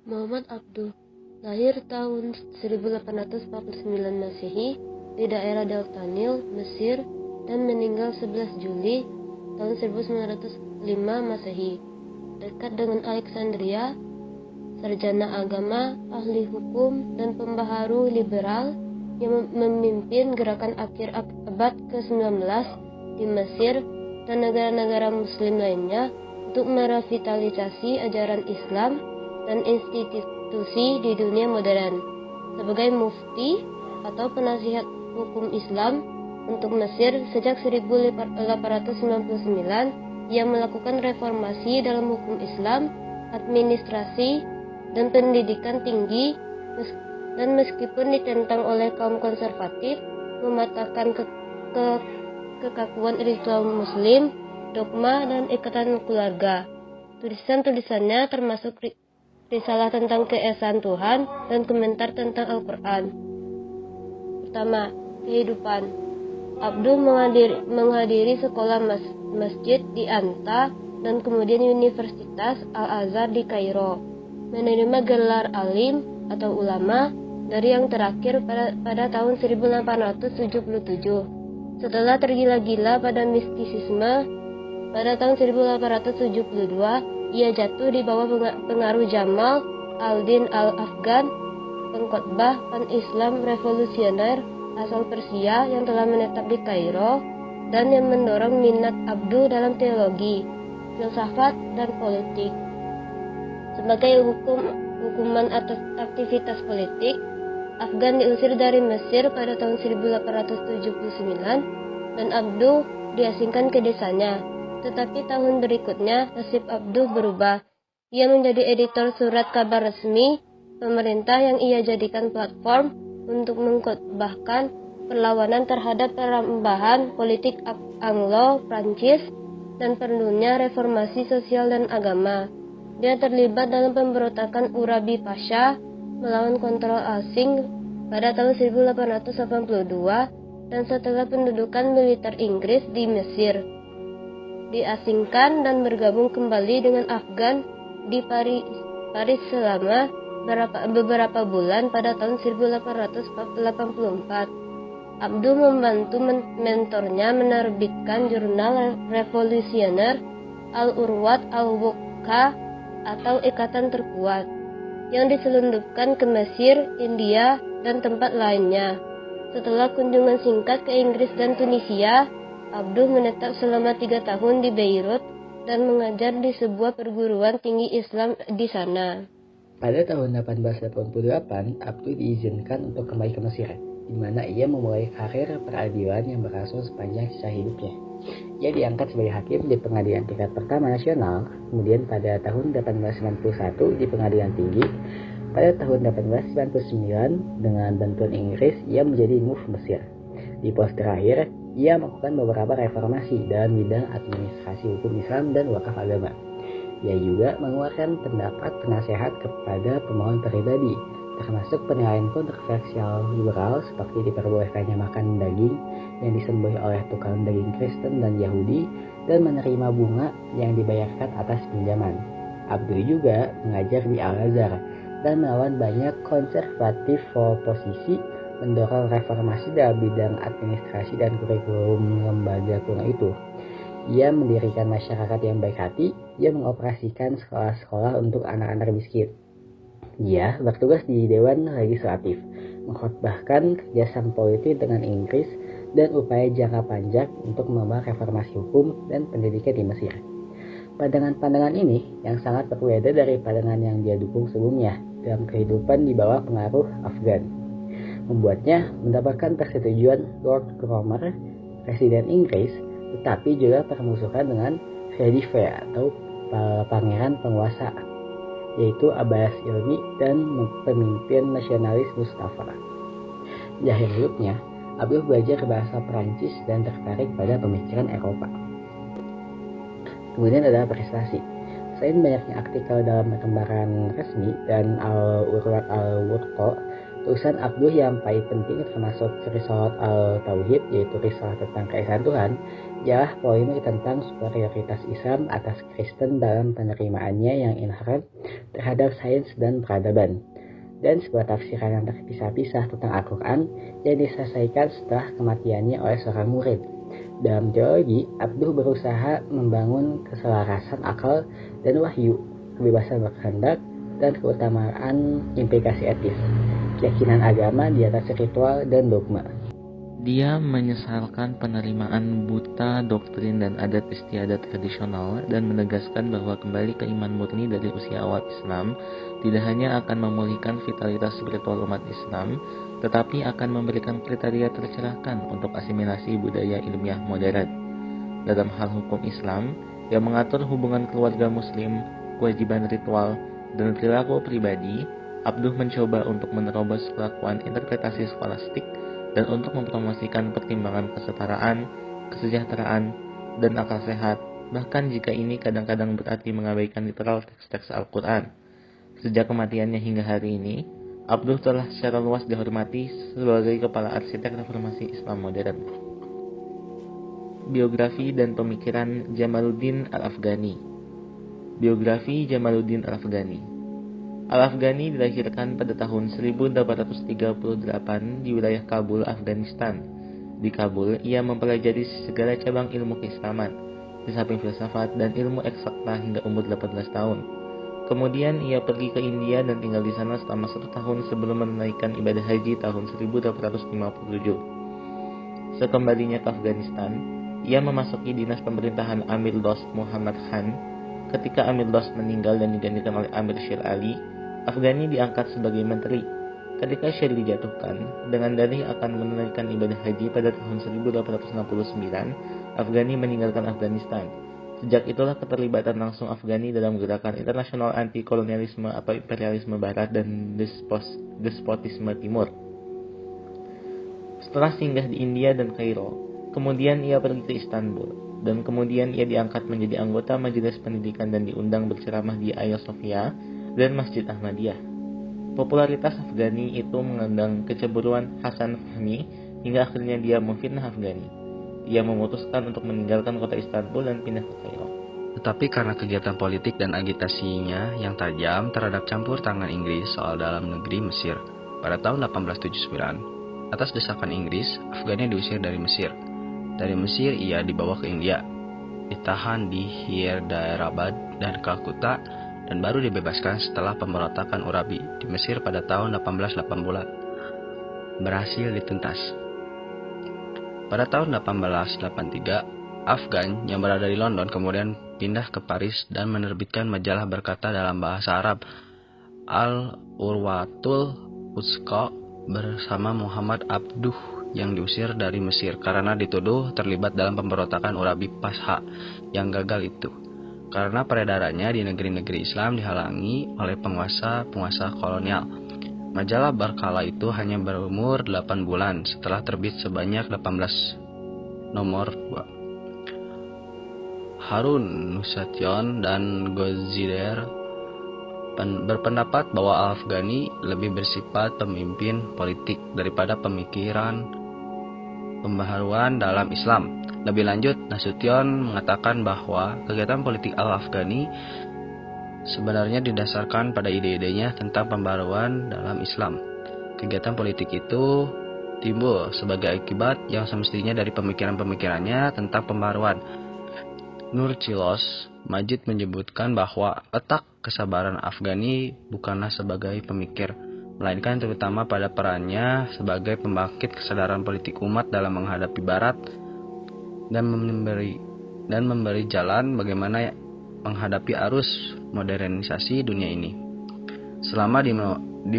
Muhammad Abduh, lahir tahun 1849 Masehi di daerah Delta Nil, Mesir, dan meninggal 11 Juli tahun 1905 Masehi, dekat dengan Alexandria, sarjana agama, ahli hukum, dan pembaharu liberal yang memimpin gerakan akhir abad ke-19 di Mesir dan negara-negara muslim lainnya untuk merevitalisasi ajaran Islam dan institusi di dunia modern. Sebagai mufti atau penasihat hukum Islam untuk Mesir sejak 1899, ia melakukan reformasi dalam hukum Islam, administrasi, dan pendidikan tinggi, dan meskipun ditentang oleh kaum konservatif, mematahkan kekakuan Islam Muslim, dogma, dan ikatan keluarga. Tulisan-tulisannya termasuk risalah tentang keesaan Tuhan dan komentar tentang Al-Quran. Pertama, kehidupan. Abduh menghadiri sekolah masjid di Anta dan kemudian Universitas Al-Azhar di Kairo, menerima gelar alim atau ulama dari yang terakhir pada tahun 1877. Setelah tergila-gila pada mistisisme, pada tahun 1872, ia jatuh di bawah pengaruh Jamal al-Din al-Afghan, pengkhotbah pan-Islam revolusioner asal Persia yang telah menetap di Kairo, dan yang mendorong minat Abduh dalam teologi, filsafat, dan politik. Sebagai hukuman atas aktivitas politik, Afgan diusir dari Mesir pada tahun 1879 dan Abduh diasingkan ke desanya. Tetapi tahun berikutnya nasib Abduh berubah. Ia menjadi editor surat kabar resmi pemerintah yang ia jadikan platform untuk mengkhotbahkan perlawanan terhadap perubahan politik Anglo-Prancis dan perlunya reformasi sosial dan agama. Dia terlibat dalam pemberontakan Urabi Pasha melawan kontrol asing pada tahun 1882 dan setelah pendudukan militer Inggris di Mesir, diasingkan dan bergabung kembali dengan Afgan di Paris selama beberapa bulan pada tahun 1884. Abduh membantu mentornya menerbitkan jurnal revolusioner Al-Urwat Al-Wuthqa atau Ikatan Terkuat, yang diselundupkan ke Mesir, India, dan tempat lainnya. Setelah kunjungan singkat ke Inggris dan Tunisia, Abduh menetap selama 3 tahun di Beirut dan mengajar di sebuah perguruan tinggi Islam di sana. Pada tahun 1888, Abduh diizinkan untuk kembali ke Mesir, di mana ia memulai karir peradilan yang berlangsung sepanjang sisa hidupnya. Ia diangkat sebagai hakim di pengadilan tingkat pertama nasional, kemudian pada tahun 1891 di pengadilan tinggi. Pada tahun 1899, dengan bantuan Inggris, ia menjadi mufti Mesir. Di pos terakhir, ia melakukan beberapa reformasi dalam bidang administrasi hukum Islam dan wakaf agama. Ia juga mengeluarkan pendapat penasehat kepada pemohon pribadi, termasuk penilaian kontroversial liberal seperti diperbolehkannya makan daging yang disembelih oleh tukang daging Kristen dan Yahudi, dan menerima bunga yang dibayarkan atas pinjaman. Abduh juga mengajar di Al-Azhar dan melawan banyak konservatif oposisi, mendorong reformasi dalam bidang administrasi dan kurikulum lembaga kuno itu. Ia mendirikan masyarakat yang baik hati. Ia mengoperasikan sekolah-sekolah untuk anak-anak miskin. Ia bertugas di Dewan Legislatif, mengkhotbahkan kerjasama politik dengan Inggris dan upaya jangka panjang untuk membangun reformasi hukum dan pendidikan di Mesir. Pandangan-pandangan ini yang sangat berbeda dari pandangan yang dia dukung sebelumnya dalam kehidupan di bawah pengaruh Afgan, membuatnya mendapatkan persetujuan Lord Cromer, Presiden Inggris, tetapi juga permusuhan dengan Khedive atau pangeran penguasa, yaitu Abbas Ilmi dan pemimpin nasionalis Mustafa. Di akhir hidupnya, Abduh belajar bahasa Perancis dan tertarik pada pemikiran Eropa. Kemudian adalah prestasi. Selain banyaknya artikel dalam lembaran resmi dan Al-Urwat Al-Wuthqa, Tulisan Abduh yang paling penting termasuk Risalah al-Tauhid, yaitu risalah tentang keesaan Tuhan, ialah polemik tentang superioritas Islam atas Kristen dalam penerimaannya yang inherent terhadap sains dan peradaban, dan sebuah tafsiran yang terpisah-pisah tentang Al-Quran yang diselesaikan setelah kematiannya oleh seorang murid. Dalam teologi, Abduh berusaha membangun keselarasan akal dan wahyu, kebebasan berkehendak, dan keutamaan implikasi etis, keyakinan agama di atas ritual dan dogma. Dia menyesalkan penerimaan buta doktrin dan adat istiadat tradisional dan menegaskan bahwa kembali ke iman murni dari usia awal Islam tidak hanya akan memulihkan vitalitas spiritual umat Islam, tetapi akan memberikan kriteria tercerahkan untuk asimilasi budaya ilmiah modern. Dalam hal hukum Islam yang mengatur hubungan keluarga Muslim, kewajiban ritual, dan perilaku pribadi, Abduh mencoba untuk menerobos kelakuan interpretasi skolastik dan untuk mempromosikan pertimbangan kesetaraan, kesejahteraan, dan akal sehat, bahkan jika ini kadang-kadang berarti mengabaikan literal teks-teks Al-Quran. Sejak kematiannya hingga hari ini, Abduh telah secara luas dihormati sebagai kepala arsitek reformasi Islam modern. Biografi dan pemikiran Jamaluddin Al-Afghani. Biografi Jamaluddin Al-Afghani. Al-Afghani dilahirkan pada tahun 1838 di wilayah Kabul, Afghanistan. Di Kabul, ia mempelajari segala cabang ilmu keislaman, di samping filsafat dan ilmu eksakta hingga umur 18 tahun. Kemudian ia pergi ke India dan tinggal di sana selama 1 tahun sebelum menunaikan ibadah haji tahun 1857. Sekembalinya ke Afghanistan, ia memasuki dinas pemerintahan Amir Dost Muhammad Khan. Ketika Amir Dost meninggal dan digantikan oleh Amir Sher Ali, Afghani diangkat sebagai menteri. Ketika Sher dijatuhkan, dengan dalih akan menunaikan ibadah haji pada tahun 1869, Afghani meninggalkan Afghanistan. Sejak itulah keterlibatan langsung Afghani dalam gerakan internasional anti-kolonialisme atau imperialisme barat dan despotisme timur. Setelah singgah di India dan Kairo, kemudian ia pergi ke Istanbul. Dan kemudian ia diangkat menjadi anggota Majelis Pendidikan dan diundang berceramah di Hagia Sophia dan Masjid Ahmadiyah. Popularitas Afghani itu mengundang kecemburuan Hasan Fahmi hingga akhirnya dia memfitnah Afghani. Ia memutuskan untuk meninggalkan kota Istanbul dan pindah ke Kairo. Tetapi karena kegiatan politik dan agitasinya yang tajam terhadap campur tangan Inggris soal dalam negeri Mesir, pada tahun 1879, atas desakan Inggris, Afghani diusir dari Mesir. Dari Mesir ia dibawa ke India, ditahan di Hyderabad dan Calcutta, dan baru dibebaskan setelah pemberontakan Urabi di Mesir pada tahun 1880 berhasil dituntas. Pada tahun 1883, Afgan yang berada di London kemudian pindah ke Paris dan menerbitkan majalah berkata dalam bahasa Arab Al-Urwatul Wuthqa bersama Muhammad Abduh yang diusir dari Mesir karena dituduh terlibat dalam pemberontakan Urabi Pasha yang gagal itu. Karena peredarannya di negeri-negeri Islam dihalangi oleh penguasa kolonial. Majalah berkala itu hanya berumur 8 bulan setelah terbit sebanyak 18 nomor 2. Harun Nusation dan Gozider berpendapat bahwa Al-Afghani lebih bersifat pemimpin politik daripada pemikiran pembaharuan dalam Islam. Lebih lanjut, Nasution mengatakan bahwa kegiatan politik Al-Afghani sebenarnya didasarkan pada ide-idenya tentang pembaharuan dalam Islam. Kegiatan politik itu timbul sebagai akibat yang semestinya dari pemikiran-pemikirannya tentang pembaharuan. Nurchilos Majid menyebutkan bahwa letak kesabaran Afghani bukanlah sebagai pemikir, melainkan terutama pada perannya sebagai pembangkit kesadaran politik umat dalam menghadapi Barat dan memberi jalan bagaimana menghadapi arus modernisasi dunia ini. Selama di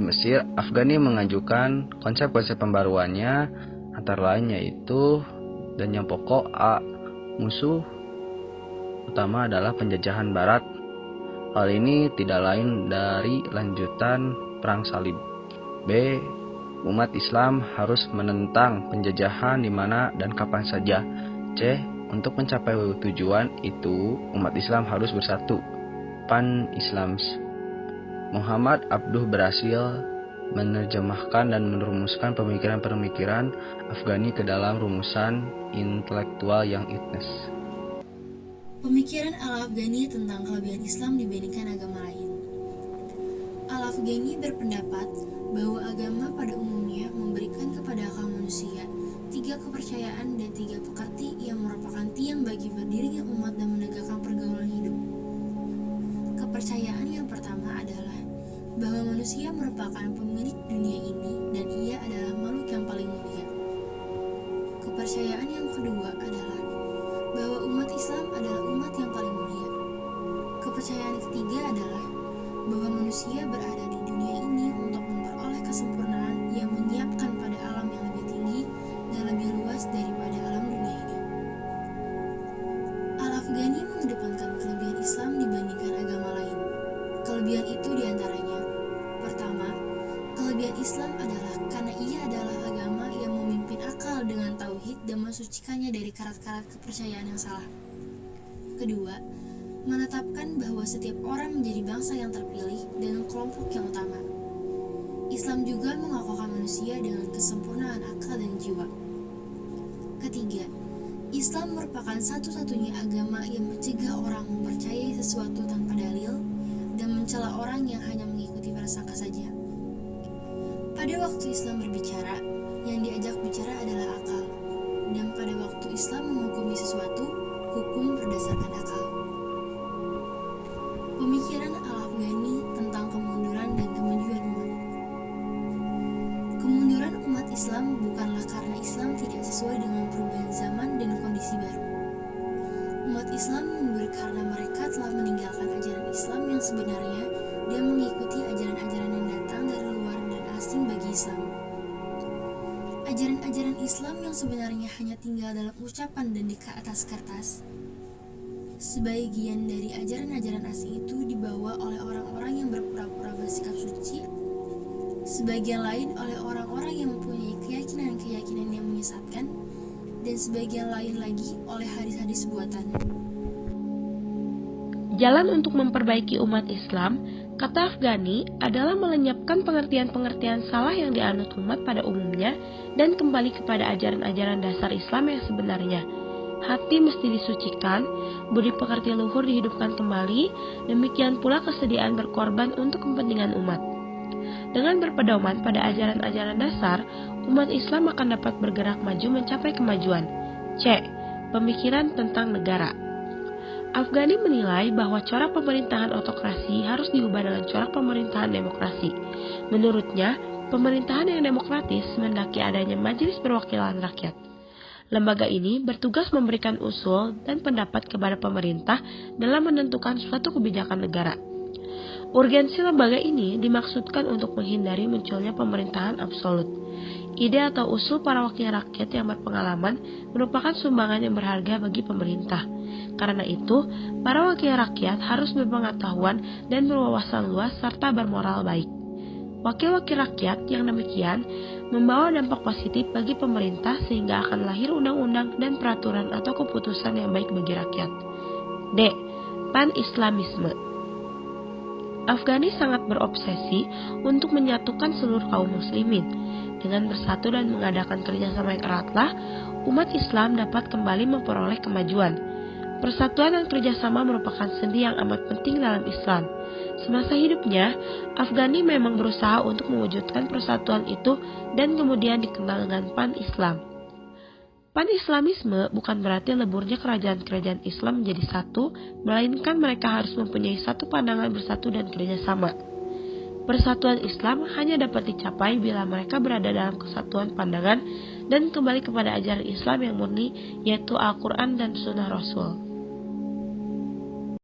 Mesir, Afghani mengajukan konsep-konsep pembaruannya, antara lain yaitu, dan yang pokok musuh utama adalah penjajahan Barat. Hal ini tidak lain dari lanjutan Perang Salib. B. Umat Islam harus menentang penjajahan di mana dan kapan saja. C. Untuk mencapai tujuan itu, umat Islam harus bersatu. Pan-Islams. Muhammad Abduh berhasil menerjemahkan dan merumuskan pemikiran-pemikiran Afghani ke dalam rumusan intelektual yang etnis. Pemikiran Al-Afghani tentang kelebihan Islam dibandingkan agama lain. Al-Afghani berpendapat bahwa agama pada umumnya memberikan kepada akal manusia 3 kepercayaan dan 3 pekerti yang merupakan tiang bagi berdirinya umat dan menegakkan pergaulan hidup. Kepercayaan yang pertama adalah bahwa manusia merupakan pemilik dunia ini dan ia adalah makhluk yang paling mulia. Kepercayaan yang kedua adalah bahwa umat Islam adalah umat yang paling mulia. Kepercayaan ketiga adalah bahwa manusia berada di dunia ini untuk memperoleh kesempurnaan yang menyiapkan pada alam yang lebih tinggi dan lebih luas daripada alam dunia ini. Al-Afghani mengedepankan kelebihan Islam dibandingkan agama lain. Kelebihan itu diantaranya: pertama, kelebihan Islam adalah karena ia adalah agama yang memimpin akal dengan tauhid dan mensucikannya dari karat-karat kepercayaan yang salah. Kedua, menetapkan bahwa setiap orang menjadi bangsa yang terpilih dan kelompok yang utama. Islam juga mengokohkan manusia dengan kesempurnaan akal dan jiwa. Ketiga, Islam merupakan satu-satunya agama yang mencegah orang mempercayai sesuatu tanpa dalil dan mencela orang yang hanya mengikuti prasangka saja. Pada waktu Islam berbicara, yang diajak bicara adalah akal, dan pada waktu Islam menghukumi sesuatu, hukum berdasarkan akal. Pemikiran Al-Afghani tentang kemunduran dan kemajuan umat. Kemunduran umat Islam bukanlah karena Islam tidak sesuai dengan perubahan zaman dan kondisi baru. Umat Islam mundur karena mereka telah meninggalkan ajaran Islam yang sebenarnya dan mengikuti ajaran-ajaran yang datang dari luar dan asing bagi Islam. Ajaran-ajaran Islam yang sebenarnya hanya tinggal dalam ucapan dan di atas kertas. Sebagian dari ajaran-ajaran asing itu dibawa oleh orang-orang yang berpura-pura bersikap suci, sebagian lain oleh orang-orang yang mempunyai keyakinan-keyakinan yang menyesatkan, dan sebagian lain lagi oleh hadis-hadis buatan. Jalan untuk memperbaiki umat Islam, kata Afghani, adalah melenyapkan pengertian-pengertian salah yang dianut umat pada umumnya dan kembali kepada ajaran-ajaran dasar Islam yang sebenarnya. Hati mesti disucikan, budi pekerti luhur dihidupkan kembali, demikian pula kesediaan berkorban untuk kepentingan umat. Dengan berpedoman pada ajaran-ajaran dasar, umat Islam akan dapat bergerak maju mencapai kemajuan. C. Pemikiran tentang negara. Afghani menilai bahwa corak pemerintahan autokrasi harus diubah dengan corak pemerintahan demokrasi. Menurutnya, pemerintahan yang demokratis mendaki adanya Majelis Perwakilan Rakyat. Lembaga ini bertugas memberikan usul dan pendapat kepada pemerintah dalam menentukan suatu kebijakan negara. Urgensi lembaga ini dimaksudkan untuk menghindari munculnya pemerintahan absolut. Ide atau usul para wakil rakyat yang berpengalaman merupakan sumbangan yang berharga bagi pemerintah. Karena itu, para wakil rakyat harus berpengetahuan dan berwawasan luas serta bermoral baik. Wakil-wakil rakyat yang demikian membawa dampak positif bagi pemerintah sehingga akan lahir undang-undang dan peraturan atau keputusan yang baik bagi rakyat. D. Pan-Islamisme. Afghani sangat berobsesi untuk menyatukan seluruh kaum muslimin. Dengan bersatu dan mengadakan kerjasama yang eratlah, umat Islam dapat kembali memperoleh kemajuan. Persatuan dan kerjasama merupakan sendi yang amat penting dalam Islam. Semasa hidupnya, Afghani memang berusaha untuk mewujudkan persatuan itu dan kemudian dikenal dengan Pan-Islam. Pan-Islamisme bukan berarti leburnya kerajaan-kerajaan Islam menjadi satu, melainkan mereka harus mempunyai satu pandangan bersatu dan kerjasama. Persatuan Islam hanya dapat dicapai bila mereka berada dalam kesatuan pandangan dan kembali kepada ajaran Islam yang murni, yaitu Al-Quran dan Sunnah Rasul.